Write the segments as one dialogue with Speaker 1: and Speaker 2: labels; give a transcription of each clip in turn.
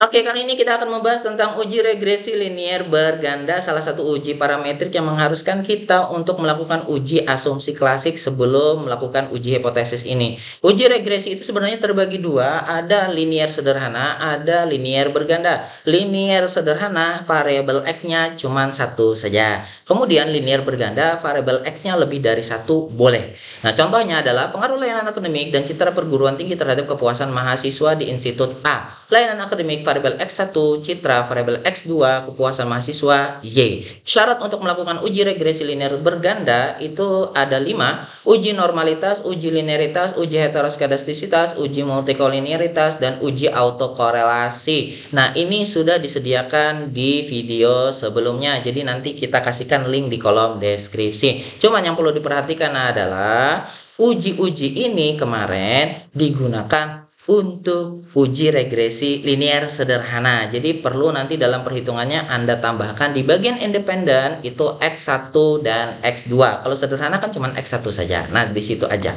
Speaker 1: Oke, kali ini kita akan membahas tentang uji regresi linier berganda, salah satu uji parametrik yang mengharuskan kita untuk melakukan uji asumsi klasik sebelum melakukan uji hipotesis ini. Uji regresi itu sebenarnya terbagi dua, ada linier sederhana, ada linier berganda. Linier sederhana, variabel X-nya cuma satu saja. Kemudian linier berganda, variabel X-nya lebih dari satu boleh. Nah, contohnya adalah pengaruh layanan akademik dan citra perguruan tinggi terhadap kepuasan mahasiswa di Institut A. Layanan akademik variabel X1, citra variabel X2, kepuasan mahasiswa Y. Syarat untuk melakukan uji regresi linear berganda itu ada 5, uji normalitas, uji linearitas, uji heteroskedastisitas, uji multikolinearitas, dan uji autokorelasi. Nah, ini sudah disediakan di video sebelumnya, jadi nanti kita kasihkan link di kolom deskripsi. Cuman yang perlu diperhatikan adalah uji-uji ini kemarin digunakan untuk uji regresi linear sederhana. Jadi perlu nanti dalam perhitungannya Anda tambahkan di bagian independen itu X1 dan X2. Kalau sederhana kan cuma X1 saja. Nah, di situ aja.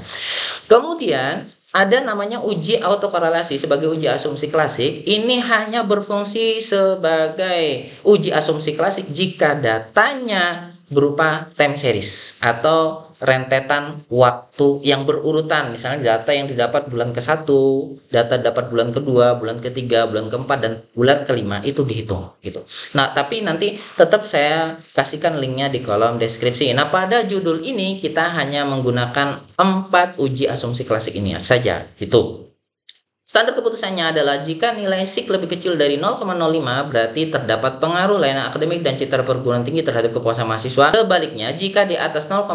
Speaker 1: Kemudian ada namanya uji autokorelasi sebagai uji asumsi klasik. Ini hanya berfungsi sebagai uji asumsi klasik jika datanya berupa time series atau rentetan waktu yang berurutan. Misalnya data yang didapat bulan ke-1, data dapat bulan kedua, bulan ketiga, bulan keempat, dan bulan kelima itu dihitung gitu. Nah, tapi nanti tetap saya kasihkan linknya di kolom deskripsi. Nah, pada judul ini kita hanya menggunakan 4 uji asumsi klasik ini saja gitu. Standar keputusannya adalah jika nilai SIK lebih kecil dari 0,05 berarti terdapat pengaruh layanan akademik dan citra perguruan tinggi terhadap kepuasan mahasiswa. Sebaliknya, jika di atas 0,05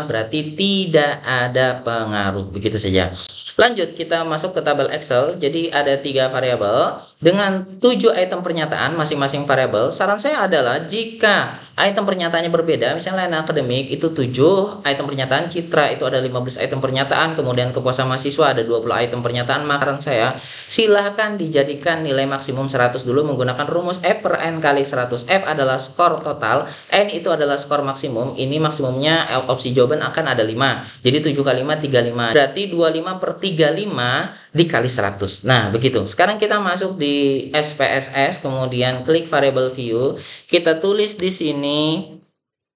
Speaker 1: berarti tidak ada pengaruh. Begitu saja. Lanjut, kita masuk ke tabel Excel. Jadi ada 3 variabel dengan 7 item pernyataan masing-masing variabel. Saran saya adalah jika item pernyataannya berbeda, misalnya layanan akademik itu 7 item pernyataan, citra itu ada 15 item pernyataan, kemudian kepuasan mahasiswa ada 20 item pernyataan, maka saya silahkan dijadikan nilai maksimum 100 dulu menggunakan rumus F per N kali 100. F adalah skor total, N itu adalah skor maksimum. Ini maksimumnya opsi jawaban akan ada 5. Jadi 7 kali 5, 35. Berarti 25 per 35 dikali 100. Nah, begitu. Sekarang kita masuk di SPSS, kemudian klik variable view. Kita tulis di sini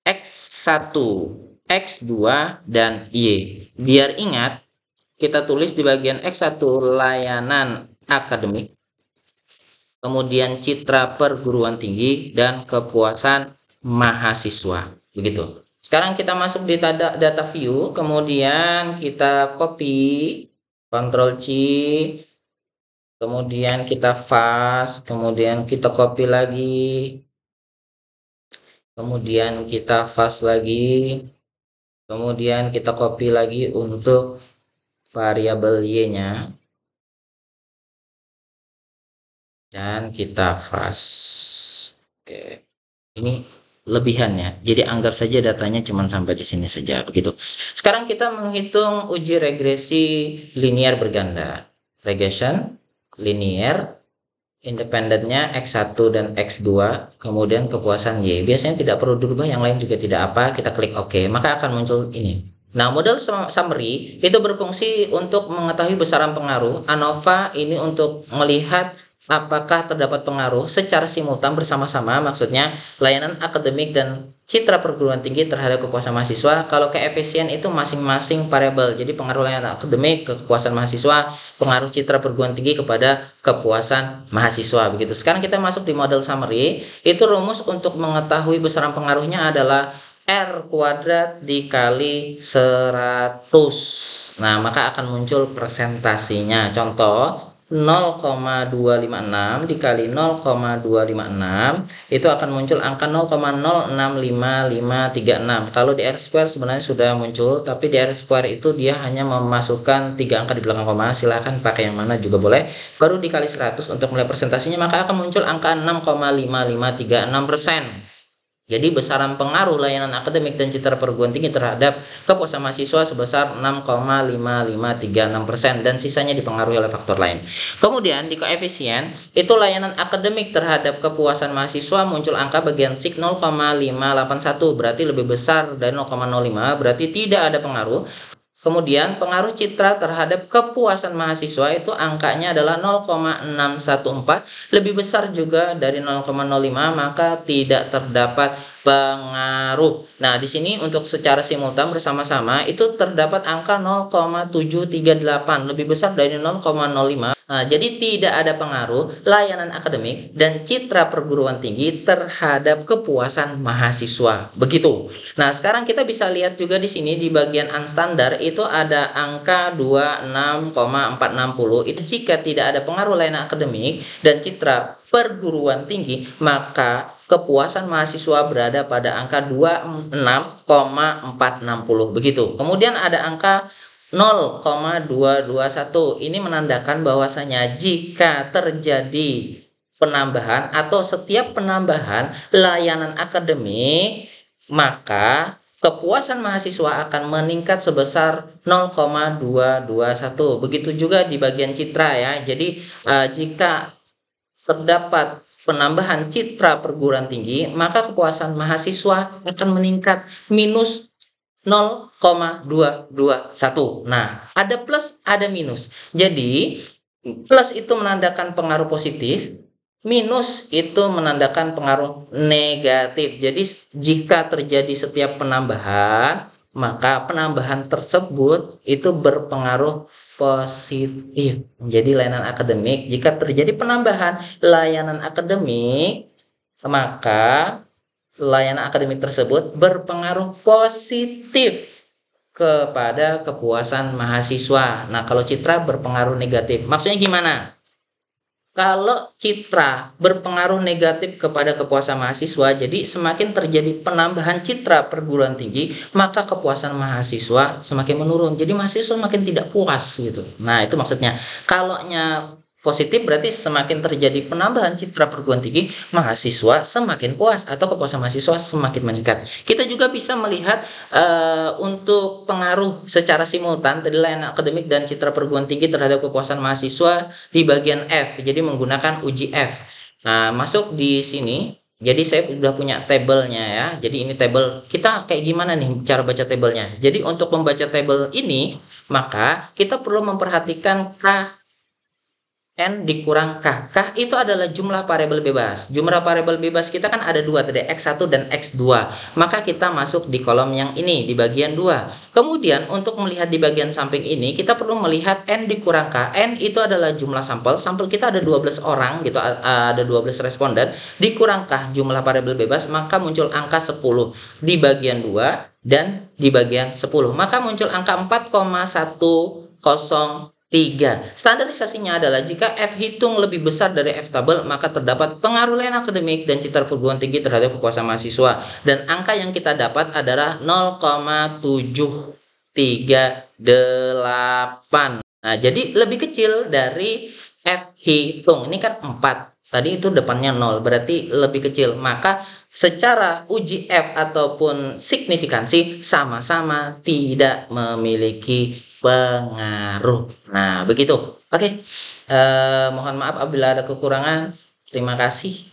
Speaker 1: X1, X2, dan Y. Biar ingat, kita tulis di bagian X1 layanan akademik, kemudian citra perguruan tinggi, dan kepuasan mahasiswa. Begitu. Sekarang kita masuk di data view, kemudian kita copy, Ctrl C, kemudian kita paste, kemudian kita copy lagi, kemudian kita paste lagi, kemudian kita copy lagi untuk variabel Y-nya, dan kita paste. Oke, ini lebihannya. Jadi anggap saja datanya cuma sampai di sini saja, begitu. Sekarang kita menghitung uji regresi linear berganda. Regression linear, independennya X1 dan X2, kemudian kepuasan Y. Biasanya tidak perlu dirubah, yang lain juga tidak apa. Kita klik OK, maka akan muncul ini. Nah, model summary itu berfungsi untuk mengetahui besaran pengaruh. ANOVA ini untuk melihat apakah terdapat pengaruh secara simultan bersama-sama, maksudnya layanan akademik dan citra perguruan tinggi terhadap kepuasan mahasiswa. Kalau koefisien itu masing-masing variabel. Jadi pengaruh layanan akademik ke kepuasan mahasiswa, pengaruh citra perguruan tinggi kepada kepuasan mahasiswa, begitu. Sekarang kita masuk di model summary. Itu rumus untuk mengetahui besaran pengaruhnya adalah R kuadrat dikali 100. Nah, maka akan muncul presentasinya. Contoh 0,256 dikali 0,256 itu akan muncul angka 0,065536. Kalau di R-square sebenarnya sudah muncul, tapi di R-square itu dia hanya memasukkan 3 angka di belakang koma. Silahkan pakai yang mana juga boleh. Baru dikali 100 untuk melihat presentasinya, maka akan muncul angka 6,5536%. Jadi besaran pengaruh layanan akademik dan citra perguruan tinggi terhadap kepuasan mahasiswa sebesar 6,5536% dan sisanya dipengaruhi oleh faktor lain. Kemudian di koefisien itu layanan akademik terhadap kepuasan mahasiswa muncul angka bagian SIK 0,581, berarti lebih besar dari 0,05, berarti tidak ada pengaruh. Kemudian pengaruh citra terhadap kepuasan mahasiswa itu angkanya adalah 0,614, lebih besar juga dari 0,05, maka tidak terdapat pengaruh. Nah, di sini untuk secara simultan bersama-sama itu terdapat angka 0,738, lebih besar dari 0,05. Nah, jadi tidak ada pengaruh layanan akademik dan citra perguruan tinggi terhadap kepuasan mahasiswa. Begitu. Nah, sekarang kita bisa lihat juga di sini di bagian unstandard itu ada angka 26,460. Itu jika tidak ada pengaruh layanan akademik dan citra perguruan tinggi, maka kepuasan mahasiswa berada pada angka 26,460. Begitu. Kemudian ada angka 0,221. Ini menandakan bahwasanya jika terjadi penambahan atau setiap penambahan layanan akademik, maka kepuasan mahasiswa akan meningkat sebesar 0,221. Begitu juga di bagian citra ya. Jadi jika terdapat penambahan citra perguruan tinggi, maka kepuasan mahasiswa akan meningkat minus 0,221. Nah, ada plus, ada minus. Jadi, plus itu menandakan pengaruh positif, minus itu menandakan pengaruh negatif. Jadi, jika terjadi setiap penambahan, maka penambahan tersebut itu berpengaruh positif. Jadi, layanan akademik, jika terjadi penambahan layanan akademik, maka layanan akademik tersebut berpengaruh positif kepada kepuasan mahasiswa. Nah, kalau citra berpengaruh negatif. Maksudnya gimana? Kalau citra berpengaruh negatif kepada kepuasan mahasiswa, jadi semakin terjadi penambahan citra perguruan tinggi, maka kepuasan mahasiswa semakin menurun. Jadi mahasiswa semakin tidak puas gitu. Nah, itu maksudnya. Kalaunya positif berarti semakin terjadi penambahan citra perguruan tinggi, mahasiswa semakin puas atau kepuasan mahasiswa semakin meningkat. Kita juga bisa melihat untuk pengaruh secara simultan dari layanan akademik dan citra perguruan tinggi terhadap kepuasan mahasiswa di bagian F. Jadi menggunakan uji F. Nah, masuk di sini. Jadi saya sudah punya tabelnya ya. Jadi ini tabel. Kita kayak gimana nih cara baca tabelnya? Jadi untuk membaca tabel ini, maka kita perlu memperhatikan N dikurang K. K itu adalah jumlah variabel bebas. Jumlah variabel bebas kita kan ada dua tadi, X1 dan X2. Maka kita masuk di kolom yang ini, di bagian 2. Kemudian untuk melihat di bagian samping ini, kita perlu melihat N dikurang K. N itu adalah jumlah sampel. Sampel kita ada 12 orang, gitu, ada 12 responden. Dikurang K jumlah variabel bebas, maka muncul angka 10 di bagian 2 dan di bagian 10. Maka muncul angka 4,103. Standarisasinya adalah jika F hitung lebih besar dari F tabel, maka terdapat pengaruh layanan akademik dan citra perguruan tinggi terhadap kepuasan mahasiswa. Dan angka yang kita dapat adalah 0,738. Nah, jadi lebih kecil dari F hitung. Ini kan 4. Tadi itu depannya 0, berarti lebih kecil. Maka secara uji F ataupun signifikansi sama-sama tidak memiliki pengaruh. Nah, begitu. Oke. Mohon maaf apabila ada kekurangan. Terima kasih.